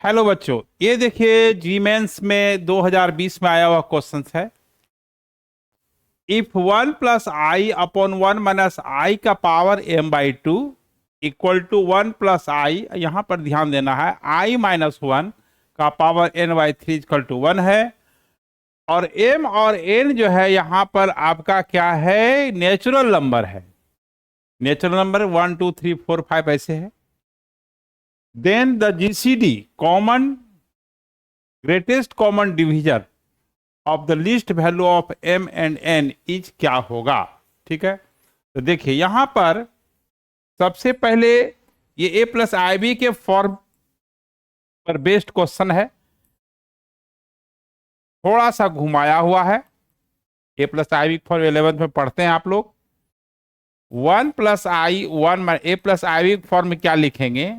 Hello बच्चों, ये देखिए जी मेंस में 2020 में आया हुआ क्वेश्चन है। इफ 1 + i/1 - i का power m/2 equal to 1 + i, यहां पर ध्यान देना है, i-1 का पावर n/3 इक्वल टू 1 है। और m और n जो है यहां पर आपका क्या है, नेचुरल नंबर है। नेचुरल नंबर 1 2 3 4 5 ऐसे है। Then the GCD common greatest common division of the list value of m and n is क्या होगा। ठीक है, तो देखिए यहां पर सबसे पहले ये a+ib के फॉर्म पर बेस्ड क्वेश्चन है, थोड़ा सा घुमाया हुआ है। a+ib फॉर्म 11th में पढ़ते हैं आप लोग। 1 + i, a+ib फॉर्म में क्या लिखेंगे,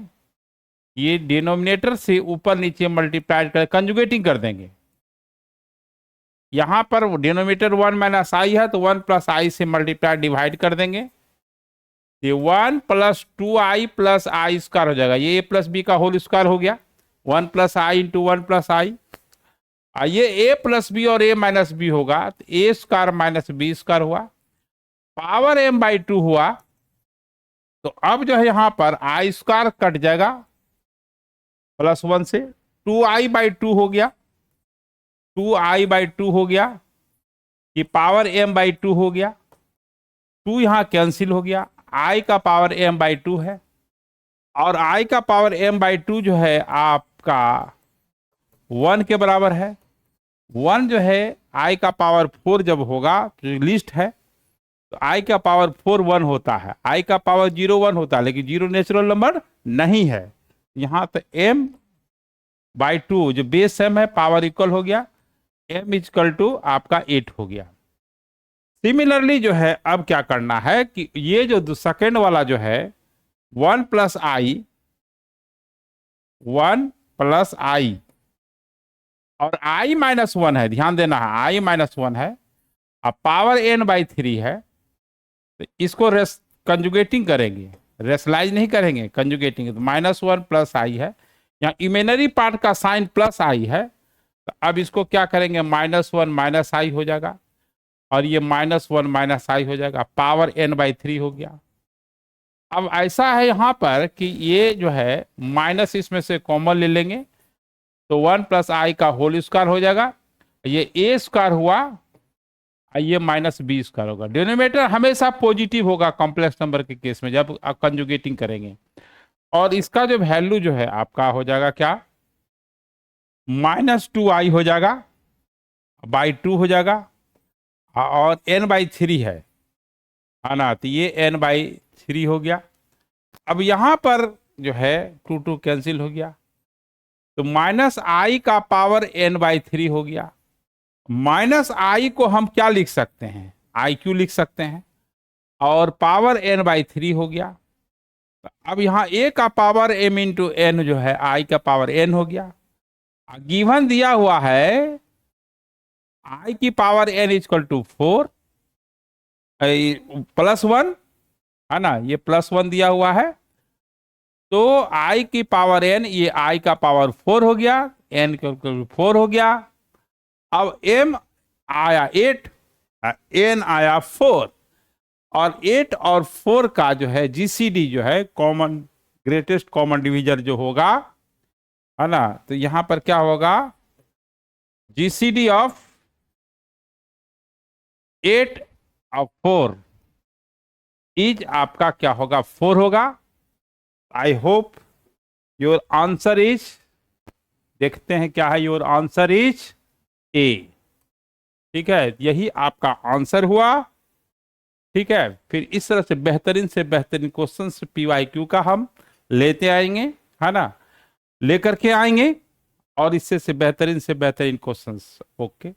ये डिनोमिनेटर से ऊपर नीचे मल्टीप्लाई कर कंजुगेटिंग कर देंगे। यहां पर डिनोमिनेटर 1 - i है तो 1 + i से मल्टीप्लाई डिवाइड कर देंगे। ये 1 + 2i + i² हो जाएगा। ये a+b का होल स्क्वायर हो गया, 1 + i इंटू 1 + i। ये a+b और a-b होगा तो a² - b² हुआ, पावर m/2 हुआ। तो अब जो है यहां पर i² कट जाएगा +1 से, 2i/2 हो गया, 2i/2 हो गया। ये पावर m/2 हो गया, 2 यहां कैंसिल हो गया, i का पावर m/2 है। और i का पावर m/2 जो है आपका 1 के बराबर है। 1 जो है i का पावर 4 जब होगा, तो लिस्ट है तो i का पावर 4 1 होता है, i का पावर 0 1 होता है, लेकिन 0 नेचुरल नंबर नहीं है। यहां तो m/2 जो बेस m है पावर इक्वल हो गया, m इक्वल टू आपका 8 हो गया। सिमिलरली जो है अब क्या करना है कि ये जो सेकेंड वाला जो है 1 + i, 1 + i और i-1 है, ध्यान देना है i-1 है, अब पावर n/3 है। तो इसको कंजुगेटिंग करेंगे, रेशनलाइज नहीं करेंगे, कंजुगेटिंग। तो -1 + i है, यहाँ इमेनरी पार्ट का साइन +i है, तो अब इसको क्या करेंगे, -1 - i हो जाएगा और ये -1 - i हो जाएगा, पावर n/3 हो गया। अब ऐसा है यहां पर कि ये जो है माइनस इसमें से कॉमन ले लेंगे तो 1 + i का होल स्क्वायर हो जाएगा, ये a² हुआ, ये -b² होगा। डिनोमिनेटर हमेशा पॉजिटिव होगा कॉम्प्लेक्स नंबर के केस में जब आप कंजुगेटिंग करेंगे। और इसका जो वैल्यू जो है आपका हो जाएगा क्या, -2i हो जाएगा, /2 हो जाएगा, और n/3 है ना, तो ये n/3 हो गया। अब यहां पर जो है 2 2 कैंसिल हो गया, तो -i का पावर n/3 हो गया। -i को हम क्या लिख सकते हैं, iq लिख सकते हैं, और पावर n/3 हो गया। तो अब यहाँ a का पावर m इंटू n जो है i का पावर n हो गया। गिवन दिया हुआ है i की पावर n इक्वल टू 4 +1 है ना, ये +1 दिया हुआ है, तो i की पावर n, ये i का पावर 4 हो गया, n का 4 हो गया। अब m आया 8, n आया 4, और 8 और 4 का जो है जीसीडी जो है कॉमन ग्रेटेस्ट कॉमन डिवीजन जो होगा, है ना, तो यहां पर क्या होगा, जीसीडी ऑफ 8 और 4 इज आपका क्या होगा, 4 होगा। I hope your answer is, देखते हैं क्या है, योर आंसर इज ए। ठीक है, यही आपका आंसर हुआ। ठीक है, फिर इस तरह से बेहतरीन क्वेश्चन PYQ का हम लेते आएंगे, है ना, लेकर के आएंगे, और इससे से बेहतरीन क्वेश्चंस। ओके।